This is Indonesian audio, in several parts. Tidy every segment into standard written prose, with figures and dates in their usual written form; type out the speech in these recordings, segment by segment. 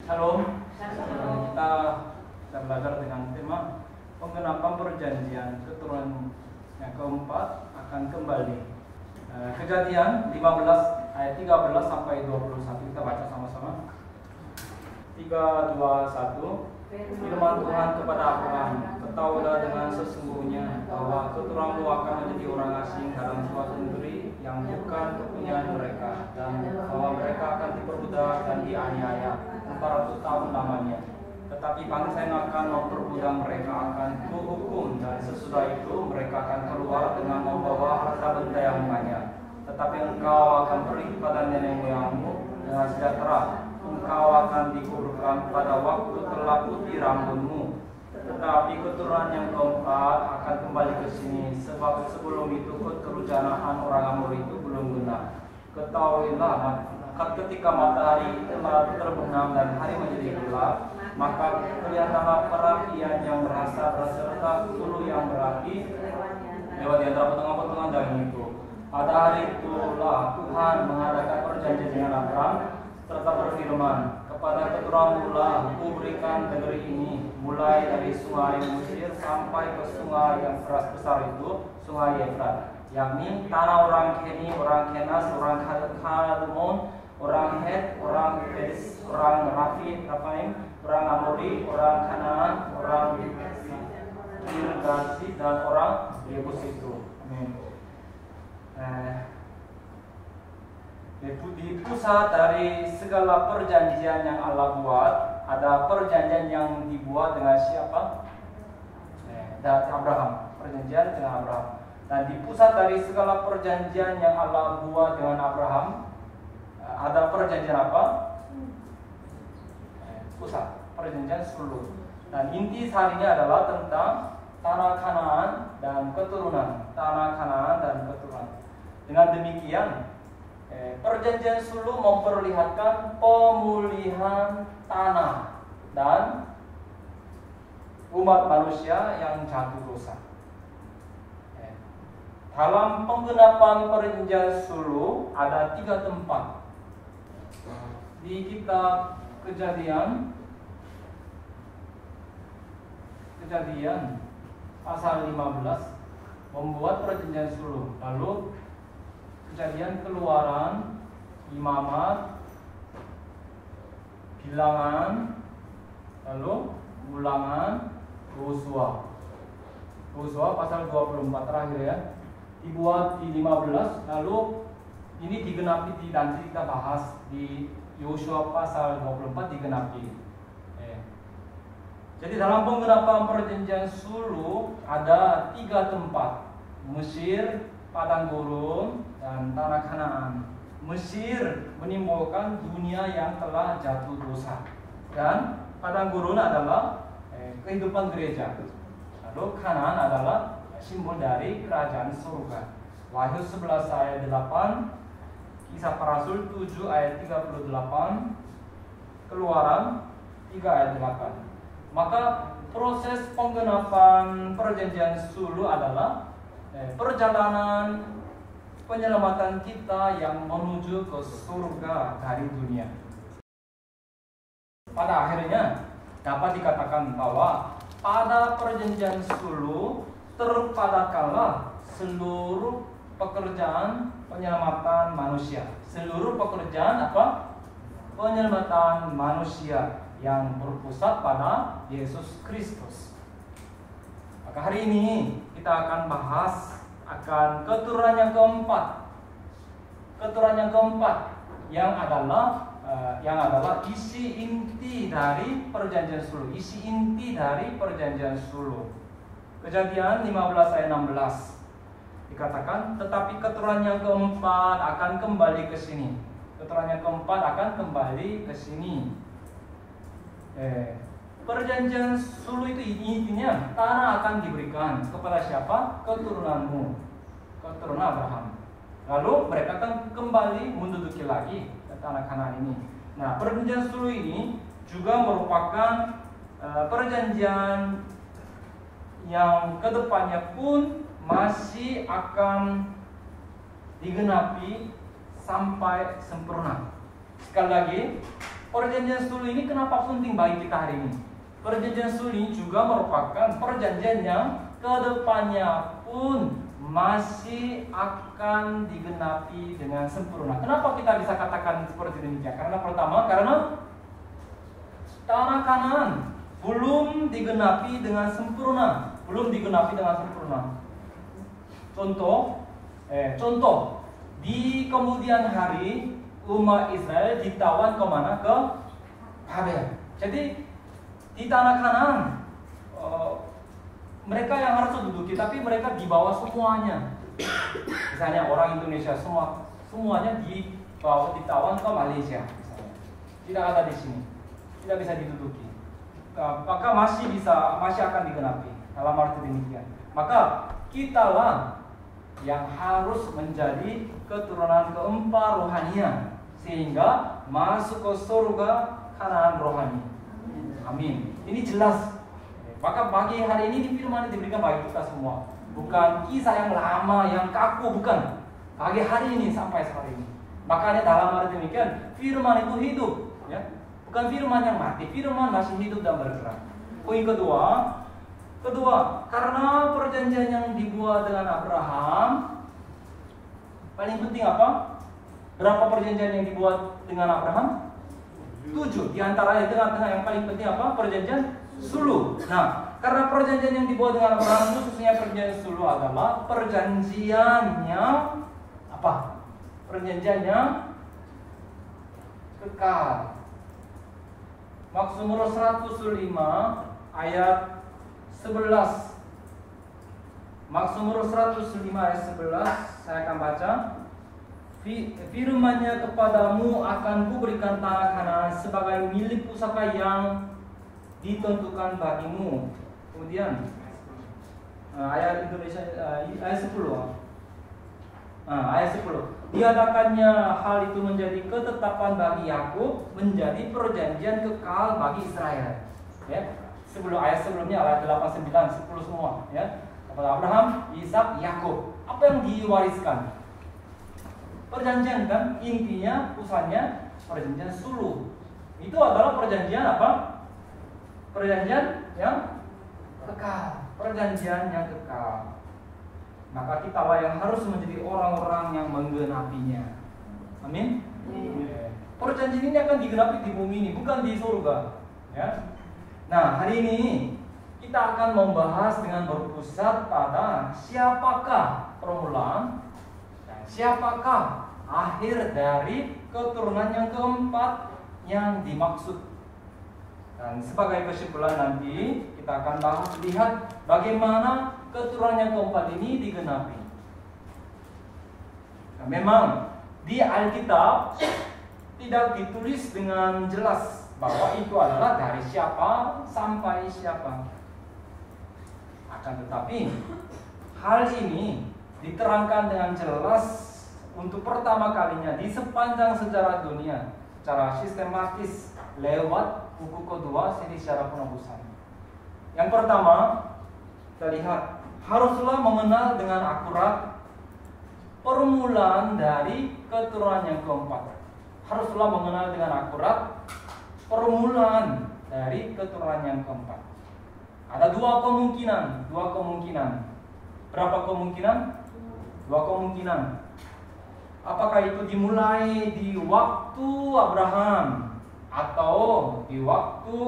Halo, kita belajar dengan tema penggenapan perjanjian keturunan yang keempat akan kembali. Kejadian 15 ayat 13 sampai 21 kita baca sama-sama. 3, 2, 1. Firman Tuhan kepada Abraham, ketahuilah dengan sesungguhnya bahwa keturunanmu akan menjadi orang asing dalam suatu negeri yang bukan kepunyaan mereka, dan bahwa mereka akan diperbudak dan dianiaya 400 tahun lamanya. Tetapi bangsa yang akan memperbudak mereka akan kuhukum, dan sesudah itu mereka akan keluar dengan membawa harta benda yang banyak. Tetapi engkau akan pergi kepada nenek moyangmu dengan sejahtera. Engkau akan dikuburkan pada waktu telah putih rambutmu. Tetapi keturunan yang keempat akan kembali ke sini, sebab sebelum itu keturunan orang Amor itu belum genap. Ketahuilah, ketika matahari telah terbenam dan hari menjadi gelap, maka kelihatanlah perapian yang berasap beserta bulu yang berapi lewat di antara potongan-potongan daging itu. Pada hari itulah Tuhan mengadakan perjanjian dengan Abraham serta berfirman, kepada keturunanmu lah kuberikan negeri ini, mulai dari sungai Mesir sampai ke sungai yang keras besar itu, sungai Efrat, yakni tanah orang Keni, orang Kenas, orang Kadmon, orang Het, orang Peris, orang Rafaim, orang Amori, orang Kanaan, orang Girgasi, dan orang Yebus itu. Amin. Di pusat dari segala perjanjian yang Allah buat, ada perjanjian yang dibuat dengan siapa? Dari Abraham, perjanjian dengan Abraham. Dan di pusat dari segala perjanjian yang Allah buat dengan Abraham, ada perjanjian apa? Pusat, perjanjian sulh. Dan inti harinya adalah tentang tanah Kanaan dan keturunan, tanah Kanaan dan keturunan. Dengan demikian, perjanjian sulh memperlihatkan pemulihan tanah dan umat manusia yang jatuh dosa. Dalam penggenapan perjanjian sulh ada 3 tempat. Di kitab Kejadian pasal 15 membuat perjanjian sulh. Lalu Kejadian, Keluaran, Imamat, Bilangan, lalu Ulangan, Yosua pasal 24 terakhir ya. Dibuat di 15, lalu ini digenapi nanti kita bahas di Yosua pasal 24 digenapi. Jadi dalam penggenapan perjanjian sulh ada 3 tempat: Mesir, padang gurun, dan tanah Kanaan. Mesir menimbulkan dunia yang telah jatuh dosa, dan padang gurun adalah kehidupan gereja. Lalu Kanaan adalah simbol dari kerajaan surga. Wahyu 11 ayat 8, Kisah Para Rasul 7 ayat 38, Keluaran 3 ayat 8. Maka proses penggenapan perjanjian sulh adalah perjalanan penyelamatan kita yang menuju ke surga dari dunia. Pada akhirnya dapat dikatakan bahwa pada perjanjian sulh terpadakanlah seluruh pekerjaan penyelamatan manusia. Seluruh pekerjaan apa? Penyelamatan manusia yang berpusat pada Yesus Kristus. Maka hari ini kita akan bahas akan keturunan yang keempat. Keturunan yang keempat yang adalah isi inti dari perjanjian sulh. Isi inti dari perjanjian sulh. Kejadian 15 ayat 16 dikatakan, tetapi keturunan yang keempat akan kembali ke sini. Keturunan yang keempat akan kembali ke sini. Perjanjian sulh itu intinya tanah akan diberikan kepada siapa? Keturunanmu, keturunan Abraham. Lalu mereka akan kembali menduduki lagi ke tanah Kanaan ini. Nah, perjanjian sulh ini juga merupakan perjanjian yang kedepannya pun masih akan digenapi sampai sempurna. Sekali lagi, perjanjian sulh ini kenapa penting bagi kita hari ini? Perjanjian sulh ini juga merupakan perjanjian yang kedepannya pun masih akan digenapi dengan sempurna. Kenapa kita bisa katakan seperti demikian? Karena pertama, karena tanah Kanaan belum digenapi dengan sempurna. Belum digenapi dengan sempurna. Contoh, di kemudian hari umat Israel ditawan kemana? Ke Babel. Jadi di tanah Kanaan mereka yang harus menduduki, tapi mereka dibawa semuanya. Misalnya orang Indonesia semuanya ditawan ke Malaysia, misalnya. Tidak ada di sini, tidak bisa diduduki. Maka masih akan digenapi dalam arti demikian. Maka kitalah yang harus menjadi keturunan keempat rohaninya, sehingga masuk ke surga Kanaan rohani. Amin. Ini jelas. Maka bagi hari ini firman diberikan bagi kita semua. Bukan kisah yang lama, yang kaku, bukan. Bagi hari ini sampai hari ini. Makanya dalam arti demikian, firman itu hidup, ya. Bukan firman yang mati, firman masih hidup dan bergerak. Poin kedua, karena perjanjian yang dibuat dengan Abraham, paling penting apa? Berapa perjanjian yang dibuat dengan Abraham? 7. Di antaranya tengah-tengah yang paling penting apa? Perjanjian sulh. Nah, karena perjanjian yang dibuat dengan Abraham, khususnya perjanjian sulh adalah perjanjian yang apa? Perjanjian yang kekal. Mazmur 105 ayat 11. Mazmur 105 ayat 11 saya akan baca. Firman-Nya kepadamu akan kuberikan tanah Kanaan sebagai milik pusaka yang ditentukan bagimu. Kemudian ayat Indonesia ayat 10. Ayat 10. Diadakannya hal itu menjadi ketetapan bagi Yakub, menjadi perjanjian kekal bagi Israel. Ya. Ayat sebelumnya ayat 8, 9, 10 semua, ya. Kepada Abraham, Ishak, Yakub. Apa yang diwariskan? Perjanjian kan, intinya pusatnya perjanjian sulh. Itu adalah perjanjian apa? Perjanjian yang kekal. Perjanjian yang kekal. Maka kita yang harus menjadi orang-orang yang menggenapinya. Amin. Perjanjian ini akan digenapi di bumi ini, bukan di surga. Ya. Nah, hari ini kita akan membahas dengan berpusat pada siapakah permulaan dan siapakah akhir dari keturunan yang keempat yang dimaksud. Dan sebagai kesimpulan nanti kita akan lihat bagaimana keturunan yang keempat ini digenapi. Nah, memang di Alkitab tidak ditulis dengan jelas bahwa itu adalah dari siapa sampai siapa. Akan tetapi hal ini diterangkan dengan jelas untuk pertama kalinya di sepanjang sejarah dunia secara sistematis lewat buku kedua siri sejarah penebusan. Yang pertama, kita lihat haruslah mengenal dengan akurat permulaan dari keturunan yang keempat. Haruslah mengenal dengan akurat permulaan dari keturunan yang keempat. Ada dua kemungkinan. Berapa kemungkinan? Dua kemungkinan. Apakah itu dimulai di waktu Abraham atau di waktu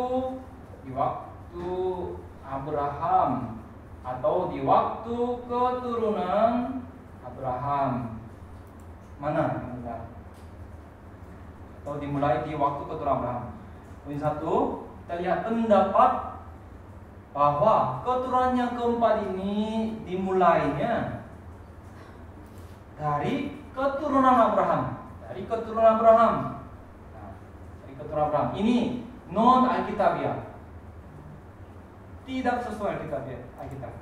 Abraham atau di waktu keturunan Abraham? Mana yang benar? Atau dimulai di waktu keturunan Abraham? Poin 1, kita lihat pendapat bahwa keturunan yang keempat ini dimulainya dari keturunan Abraham. Dari keturunan Abraham. Ini non Alkitabiah. Tidak sesuai Alkitab.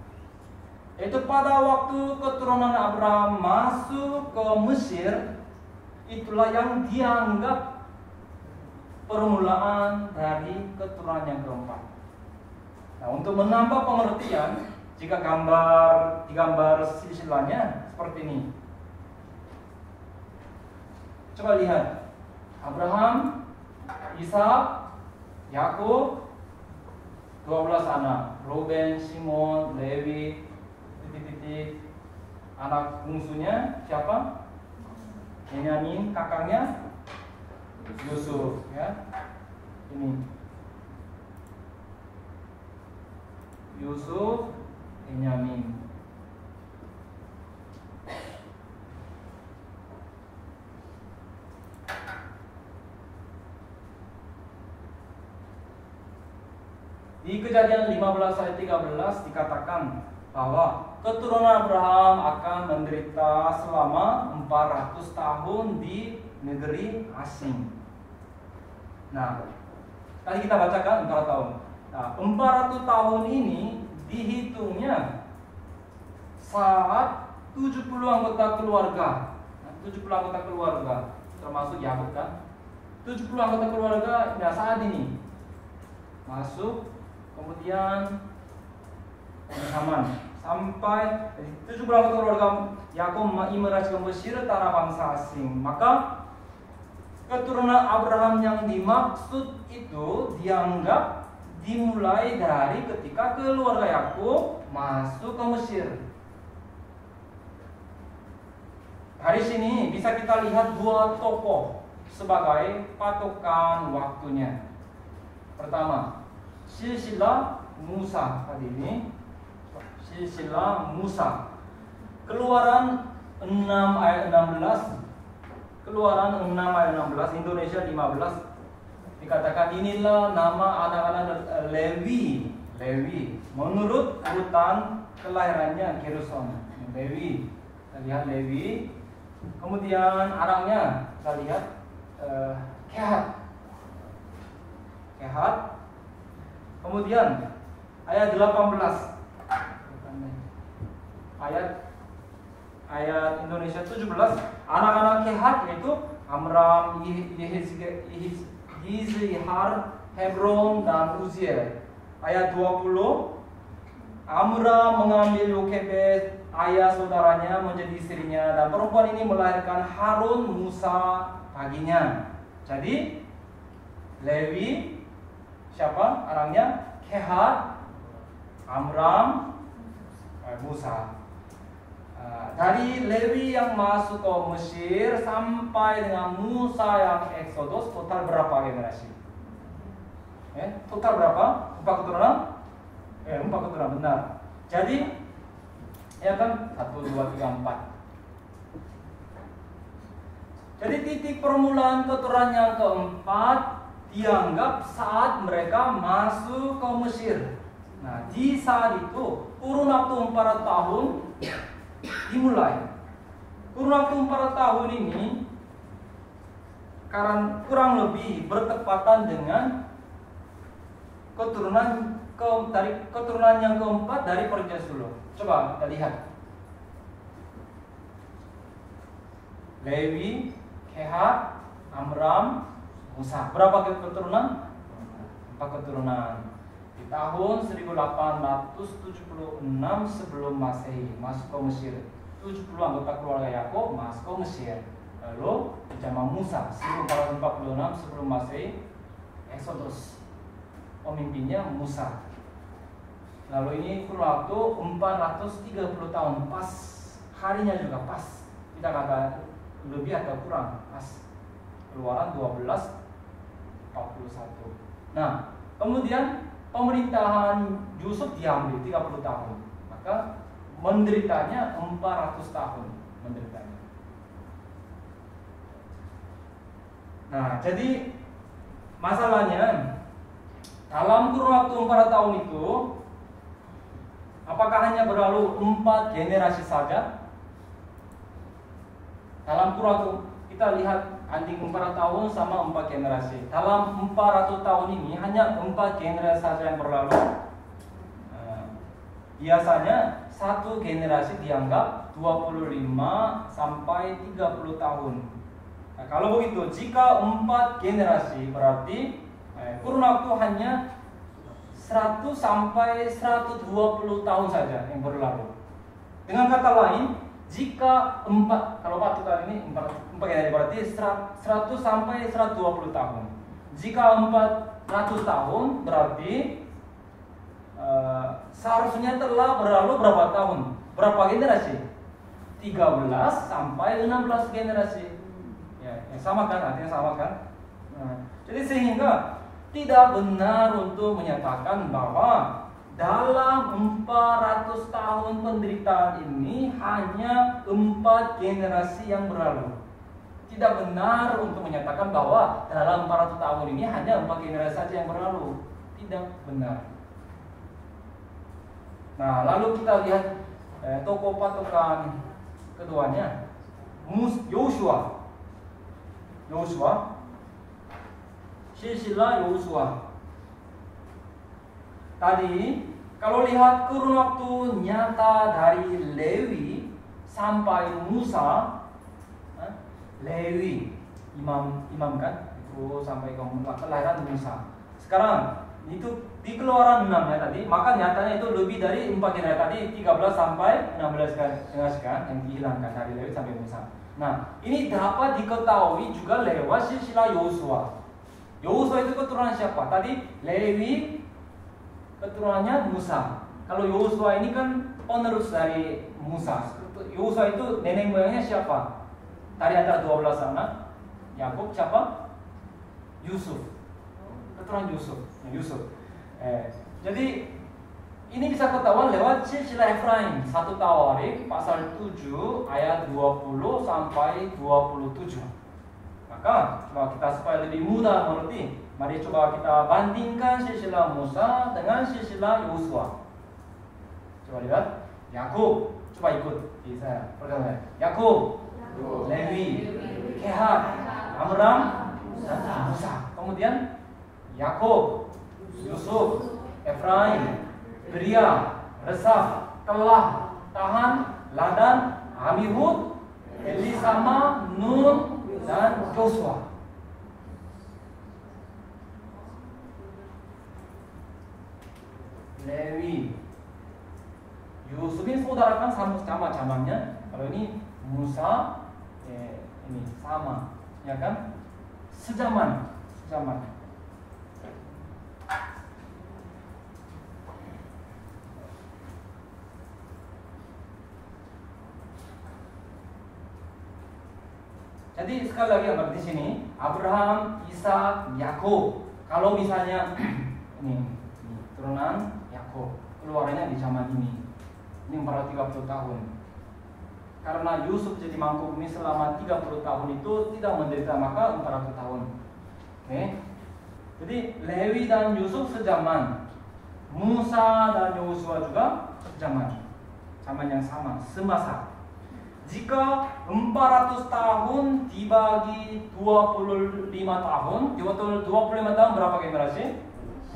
Itu pada waktu keturunan Abraham masuk ke Mesir, itulah yang dianggap permulaan dari keturunan yang keempat. Nah, untuk menambah pengertian, jika digambar silsilahnya seperti ini. Coba lihat, Abraham Ishak, Yakub, 12 anak. Ruben, Simon, Lewi, titik-titik. Anak bungsunya siapa? Benyamin, kakaknya Yusuf, ya. Ini Yusuf, Benyamin. Di Kejadian 15 ayat 13 dikatakan bahwa keturunan Abraham akan menderita selama 400 tahun di negeri asing. Nah, tadi kita bacakan 4 tahun. Nah, 400 tahun ini dihitungnya saat 70 anggota keluarga. 70 anggota keluarga termasuk Yakub kan. 70 anggota keluarga saat ini masuk. Kemudian Haman sampai 70 anggota keluarga Yakub imeraj ke Mesir, tanah bangsa asing. Maka keturunan Abraham yang dimaksud itu dianggap dimulai dari ketika keluarga Yakub masuk ke Mesir. Dari sini bisa kita lihat dua tokoh sebagai patokan waktunya. Pertama, silsilah Musa tadi ini. Silsilah Musa. Keluaran 6 ayat 16. Keluaran 6 ayat 16, Indonesia 15. Dikatakan inilah nama anak-anak Lewi. Lewi menurut urutan kelahirannya Gerson. Lewi. Kita lihat Lewi. Kemudian anaknya kita lihat Kehat. Kehat. Kemudian ayat 18. Ayat Indonesia 17, anak-anak Kehat yaitu Amram, Yizhar, Hebron dan Uziel. Ayat 20, Amram mengambil Yokebed, ayah saudaranya, menjadi istrinya, dan perempuan ini melahirkan Harun, Musa baginya. Jadi Lewi siapa? Anaknya Kehat, Amram, Musa. Dari Lewi yang masuk ke Mesir sampai dengan Musa yang Exodus, total berapa generasi? Total berapa? 4 keturunan? 4 keturunan, benar. Jadi ya kan 1, 2, 3, 4. Jadi titik permulaan keturunan yang keempat dianggap saat mereka masuk ke Mesir. Nah, di saat itu kurun waktu 4 tahun dimulai. Kurun waktu 4 tahun ini karena kurang lebih bertepatan dengan keturunan yang keempat dari perjanjian Solo. Coba kita lihat. Lewi, Kehat, Amram, Musa. Berapa keturunan? 4 keturunan. Di tahun 1876 sebelum Masehi masuk ke Mesir. 70 anggota keluarga Yakub masuk ke Mesir. Lalu di zaman Musa 1446 sebelum Masehi Exodus. Pemimpinnya Musa. Lalu ini kurun waktu 430 tahun, pas harinya juga pas. Kita kata lebih atau kurang, pas. Keluaran 12:41. Nah, kemudian pemerintahan Yusuf diambil 30 tahun. Maka menderitanya 400 tahun menderitanya. Nah, jadi masalahnya dalam kurun waktu 4 tahun itu, apakah hanya berlalu 4 generasi saja? Dalam kurun waktu, kita lihat anjing 4 tahun sama 4 generasi. Dalam 400 tahun ini hanya 4 generasi saja yang berlalu. Biasanya satu generasi dianggap 25 sampai 30 tahun. Nah, kalau begitu, jika 4 generasi berarti kurun waktu hanya 100 sampai 120 tahun saja yang berlalu. Dengan kata lain, jika 4, kalau patokan ini 4 generasi berarti 100 sampai 120 tahun. Jika 400 tahun berarti seharusnya telah berlalu berapa tahun? Berapa generasi? 13 sampai 16 generasi. Ya, sama kan? Artinya sama kan? Jadi sehingga tidak benar untuk menyatakan bahwa dalam 400 tahun penderitaan ini hanya 4 generasi yang berlalu. Tidak benar untuk menyatakan bahwa dalam 400 tahun ini hanya 4 generasi saja yang berlalu. Tidak benar. Nah, lalu kita lihat tokoh patokan keduanya, Yosua. Silsilah Yosua. Tadi kalau lihat kurun waktu nyata dari Lewi sampai Musa, Lewi imam kan itu sampai ke kelahiran Musa. Sekarang itu di Keluaran 6 ya tadi, maka nyatanya itu lebih dari 4 generasi tadi, 13 sampai 16 generasi kan yang dihilangkan dari Lewi sampai Musa. Nah, ini dapat diketahui juga lewat silsilah Yosua. Yosua itu keturunan siapa? Tadi Lewi keturunannya Musa. Kalau Yosua ini kan penerus dari Musa. Yosua itu nenek moyangnya siapa? Dari antara 12 anak Yakub siapa? Yusuf. Keturunan Yusuf. Jadi ini bisa ketahuan lewat silsilah Efraim. 1 Tawarik pasal 7 ayat 20 sampai 27. Maka coba kita supaya lebih mudah mengerti, mari coba kita bandingkan silsilah Musa dengan silsilah Yosua. Coba lihat, Yakub, coba ikut di saya. Pertama, Yakub, Lewi, Kehat, Amram, dan Musa. Kemudian Yakub, Yusuf, Efraim, Beria, Resaf, Telah, Tahan, Ladan, Amihud, Elisama, Nun, dan Yosua. Lewi, Yusuf ini saudara kan sama zamannya. Kalau ini Musa, ini sama, ya kan? Sejaman. Jadi sekali lagi yang di sini Abraham, Ishak, Yakub. Kalau misalnya ini turunan Yakub, keluarannya di zaman ini 430 tahun. Karena Yusuf jadi mangku bumi selama 30 tahun itu tidak menderita, maka 400 tahun. Oke. Jadi Lewi dan Yusuf sejaman. Musa dan Yosua juga sejaman. Zaman yang sama, semasa. Jika 400 tahun dibagi 25 tahun, 25 tahun berapa generasi?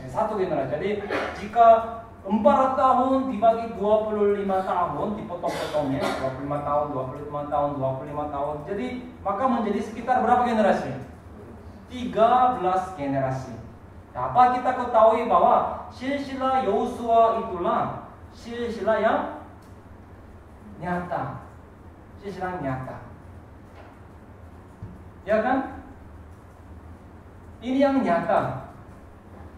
1 generasi. Jadi jika 400 tahun dibagi 25 tahun, dipotong-potongnya 25 tahun, 25 tahun, 25 tahun. Jadi maka menjadi sekitar berapa generasi? 13 generasi. Dapat kita ketahui bahwa silsilah Yosua itulah silsilah yang nyata. Silsilah nyata. Ya kan? Ini yang nyata.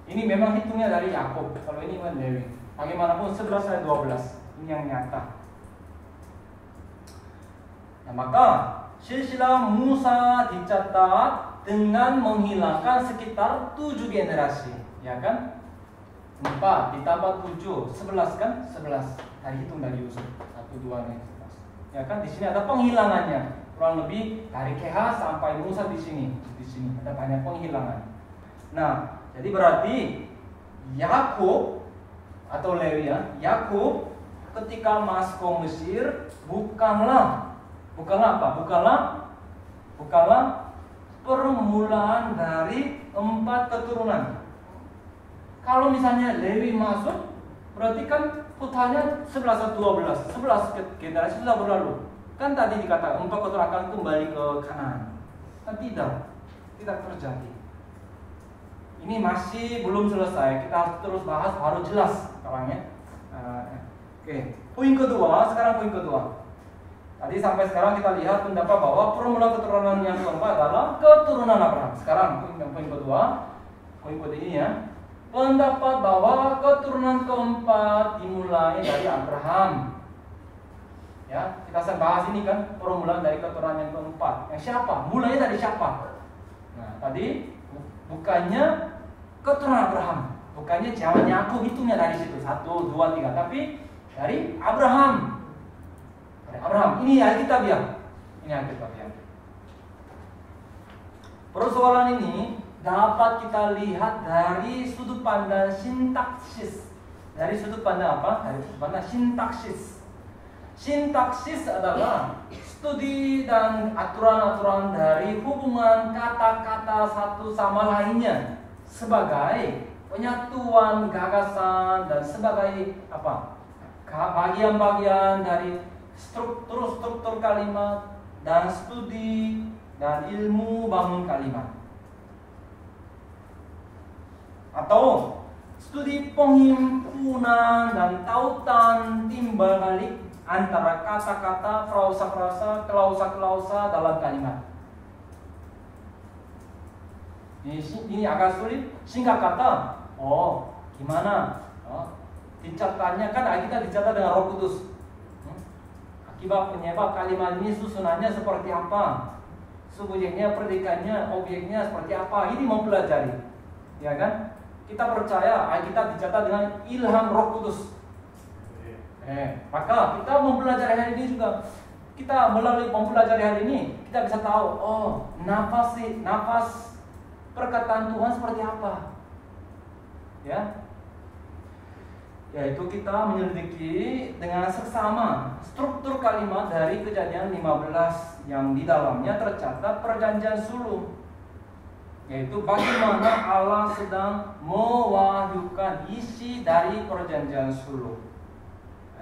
Ini memang hitungnya dari Yakub. Kalau ini kan Lewi. Bagaimanapun 11 ayat 12. Ini yang nyata. Nah, maka silsilah Musa dicatat dengan menghilangkan sekitar 7 generasi. Ya kan? 4 ditambah 7, 11 kan? 11. Dari hitung dari Yusuf. 1, 2, 3. Ya kan, di sini ada penghilangannya kurang lebih dari Kehat sampai Musa di sini ada banyak penghilangan. Nah, jadi berarti Yakub atau Lewi ya, Yakub ketika masuk ke Mesir bukanlah apa? Bukanlah permulaan dari 4 keturunan. Kalau misalnya Lewi masuk, berarti kan putranya 11 atau 12, 11 generasi sudah berlalu. Kan tadi dikatakan 4 keturunan akan kembali ke Kanaan. Kan tidak terjadi. Ini masih belum selesai. Kita harus terus bahas, baru jelas sekarang ya. Oke. Poin kedua. Tadi sampai sekarang kita lihat pendapat bahwa permulaan keturunan yang keempat adalah keturunan Abraham. Sekarang poin kedua, Ikuti ini ya. Pendapat bahwa keturunan keempat dimulai dari Abraham. Ya, kita akan bahas ini kan permulaan dari keturunan yang keempat. Yang siapa? Mulainya dari siapa? Nah, tadi bukannya keturunan Abraham, bukannya zaman Yakub hitungnya dari situ 1, 2, 3, tapi dari Abraham. Dari Abraham. Ini Alkitab ya. Ini Alkitab ya. Persoalan ini dapat kita lihat dari sudut pandang sintaksis. Dari sudut pandang apa? Dari sudut pandang sintaksis. Sintaksis adalah studi dan aturan-aturan dari hubungan kata-kata satu sama lainnya sebagai penyatuan gagasan dan sebagai apa? Bagian-bagian dari struktur kalimat dan studi dan ilmu bangun kalimat. Atau studi penghimpunan dan tautan timbal balik antara kata-kata, frasa-frasa, klausa-klausa dalam kalimat. Ini agak sulit. Singkat kata, gimana? Dicatatnya kan kita dicatat dengan Roh Kudus. Akibat penyebab kalimat ini susunannya seperti apa? Subjeknya, predikannya, objeknya seperti apa? Ini mempelajari, ya kan? Kita percaya kita dicatat dengan ilham Roh Kudus. Maka kita mempelajari hari ini juga. Kita melalui mempelajari hari ini kita bisa tahu, nafas perkataan Tuhan seperti apa. Ya. Yaitu kita menyelidiki dengan seksama struktur kalimat dari Kejadian 15 yang di dalamnya tercatat perjanjian sulh. Yaitu bagaimana Allah sedang mewahyukan isi dari perjanjian sulh.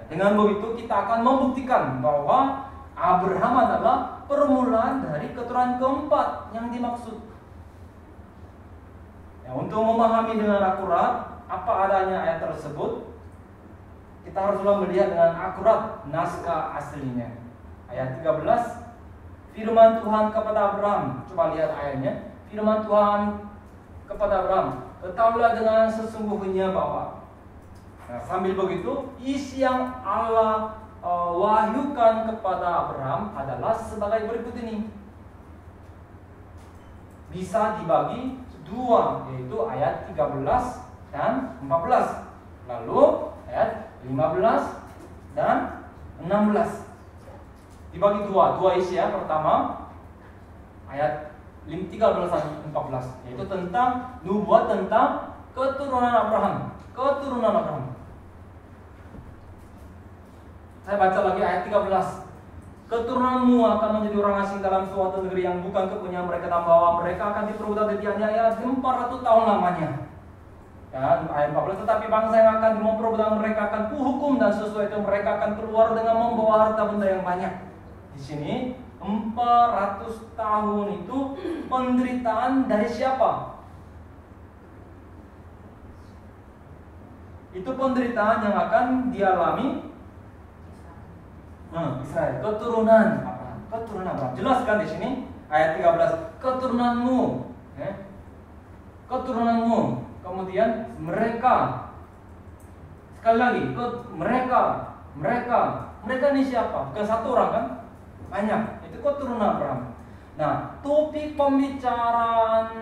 Dengan begitu kita akan membuktikan bahwa Abraham adalah permulaan dari keturunan keempat yang dimaksud. Ya, untuk memahami dengan akurat apa adanya ayat tersebut, kita haruslah melihat dengan akurat naskah aslinya. Ayat 13, firman Tuhan kepada Abraham. Coba lihat ayatnya. Firman Tuhan kepada Abraham, ketahuilah dengan sesungguhnya bahwa. Nah, sambil begitu, isi yang Allah wahyukan kepada Abraham adalah sebagai berikut ini. Bisa dibagi dua, yaitu ayat 13 dan 14. Lalu ayat 15 dan 16. Dibagi dua isi ya. Pertama ayat 13 dan 14, yaitu tentang nubuat tentang keturunan Abraham. Saya baca lagi ayat 13. Keturunanmu akan menjadi orang asing dalam suatu negeri yang bukan kepunyaan mereka, dan bahwa mereka akan diperbudak dan dianiaya 400 tahun lamanya. Ya, ayat 14, tetapi bangsa yang akan memperbudak mereka akan kuhukum, dan sesuai itu mereka akan keluar dengan membawa harta benda yang banyak. Di sini 400 tahun itu penderitaan dari siapa? Itu penderitaan yang akan dialami Israel, keturunan Abraham. Jelas kan di sini ayat 13, keturunanmu, keturunanmu. Kemudian mereka. Sekali lagi, mereka ini siapa? Bukan satu orang kan? Banyak. Itu keturunan Abraham. Nah, topik pembicaraan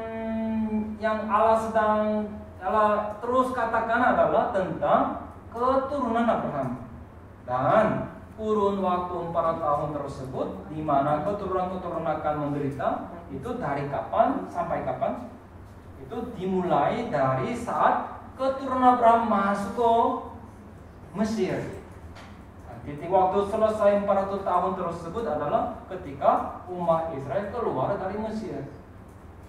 yang Allah terus katakan adalah tentang keturunan Abraham. Dan kurun waktu 4 tahun tersebut di mana keturunan akan menderita, itu dari kapan sampai kapan? Itu dimulai dari saat keturunan Abraham masuk ke Mesir. Titik waktu selesai 400 tahun tersebut adalah ketika umat Israel keluar dari Mesir.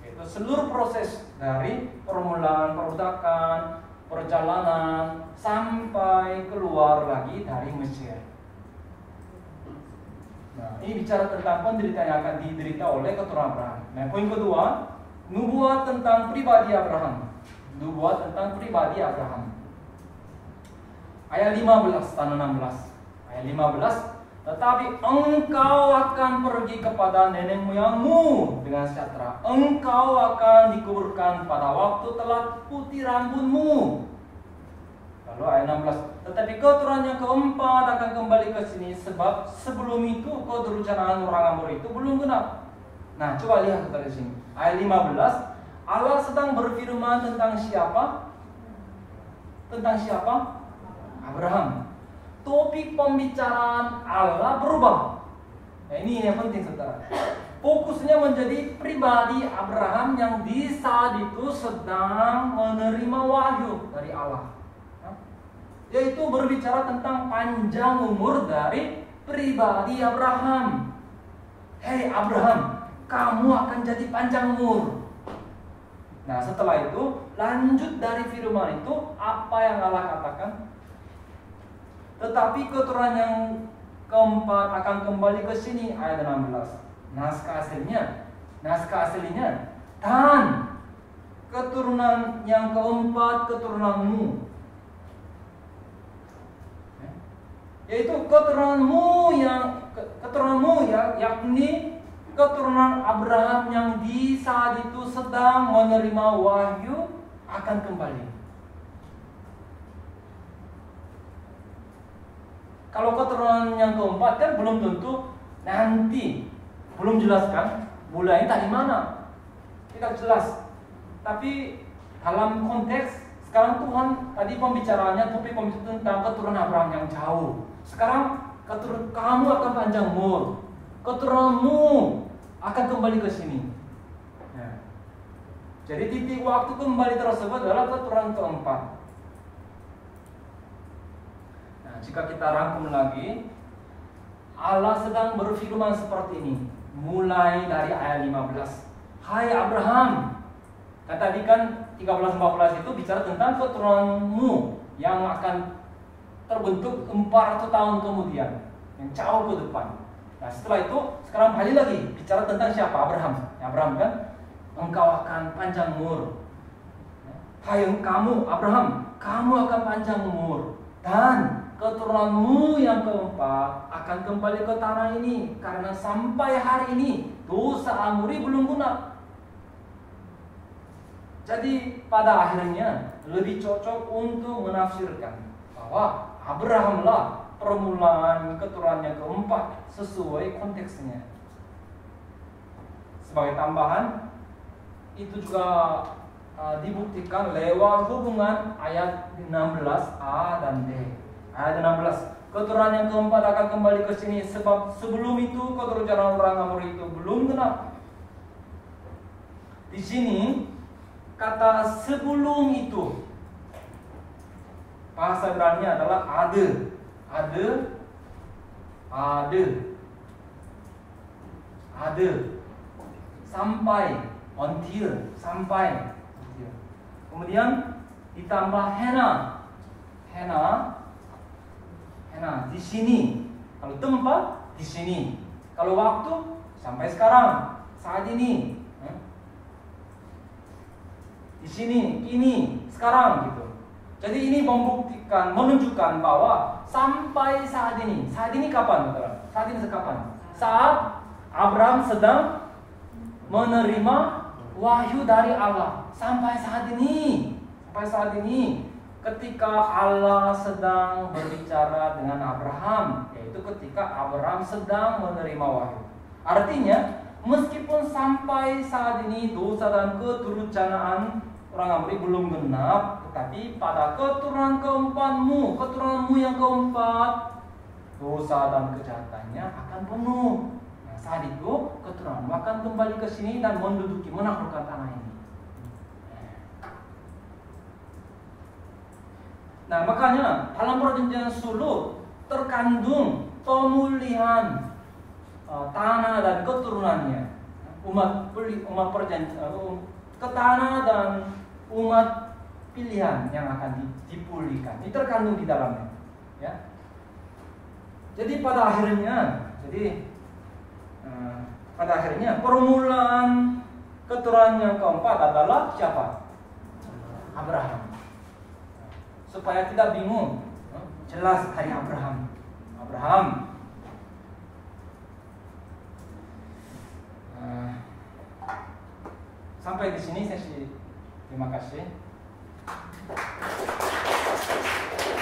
Itu seluruh proses dari permulaan perbudakan, perjalanan sampai keluar lagi dari Mesir. Nah, ini bicara tentang penderitaan yang akan diderita oleh keturunan Abraham. Nah, poin kedua, nubuat tentang pribadi Abraham. Nubuat tentang pribadi Abraham. Ayat 15 dan 16. Ayat 15 Tetapi engkau akan pergi kepada nenek moyangmu dengan sejahtera. Engkau akan dikuburkan pada waktu telah putih rambutmu. Lalu ayat 16. Tetapi keturunan yang keempat akan kembali ke sini, sebab sebelum itu keturunaan orang Amor itu belum genap. Nah, coba lihat dari sini. Ayat 15. Allah sedang berfirman tentang siapa? Tentang siapa? Abraham. Topik pembicaraan Allah berubah. Nah, ini yang penting, saudara. Fokusnya menjadi pribadi Abraham yang di saat itu sedang menerima wahyu dari Allah. Yaitu berbicara tentang panjang umur dari pribadi Abraham. Hei Abraham, kamu akan jadi panjang umur. Nah, setelah itu lanjut dari firman itu, apa yang Allah katakan? Tetapi keturunan yang keempat akan kembali ke sini, ayat 16. Naskah aslinya, dan keturunan yang keempat keturunanmu, yaitu keturunanmu ya, yakni keturunan Abraham yang di saat itu sedang menerima wahyu akan kembali. Kalau keturunan yang keempat kan belum tentu nanti, belum jelaskan mulai dari mana, tidak jelas. Tapi dalam konteks sekarang Tuhan tadi pembicaraannya topik tentang keturunan Abraham yang jauh. Sekarang kamu akan panjang umur, keturunanmu akan kembali ke sini. Ya. Jadi titik waktu kembali tersebut adalah keturunan keempat. Nah, jika kita rangkum lagi, Allah sedang berfirman seperti ini, mulai dari ayat 15. Hai Abraham, tadi kan 13-14 itu bicara tentang keturunanmu yang akan terbentuk 400 tahun kemudian, yang jauh ke depan. Nah, setelah itu sekarang balik lagi bicara tentang siapa? Abraham. Abraham kan, engkau akan panjang umur. Hai kamu Abraham, kamu akan panjang umur, dan keturunanmu yang keempat akan kembali ke tanah ini, karena sampai hari ini dosa Amori belum genap. Jadi pada akhirnya lebih cocok untuk menafsirkan bahwa Abrahamlah permulaan keturunan yang keempat sesuai konteksnya. Sebagai tambahan, itu juga dibuktikan lewat hubungan ayat 16a dan b. Ayat 16, keturunan yang keempat akan kembali ke sini, sebab sebelum itu keturunan orang Amor itu belum genap. Di sini kata sebelum itu, bahasa Ibrani adalah ade, sampai, until. Kemudian ditambah hena di sini. Kalau tempat di sini, kalau waktu sampai sekarang, saat ini. Di sini, kini, sekarang gitu. Jadi ini menunjukkan bahwa sampai saat ini kapan, saudara? Saat ini kapan? Saat Abraham sedang menerima wahyu dari Allah. Sampai saat ini, ketika Allah sedang berbicara dengan Abraham, yaitu ketika Abraham sedang menerima wahyu. Artinya, meskipun sampai saat ini dosa dan keturunaan orang Amori belum genap, tetapi pada keturunanmu yang keempat, dosa dan kejahatannya akan penuh. Nah, saat itu keturunanmu akan kembali ke sini dan menaklukkan tanah ini. Nah, makanya dalam perjanjian Sulh terkandung pemulihan tanah dan keturunannya, tanah dan umat pilihan yang akan dipulihkan. Ini terkandung di dalamnya, ya. Jadi pada akhirnya permulaan keturunan yang keempat adalah siapa? Abraham. Supaya tidak bingung, jelas dari Abraham. sampai di sini sesi. Terima kasih.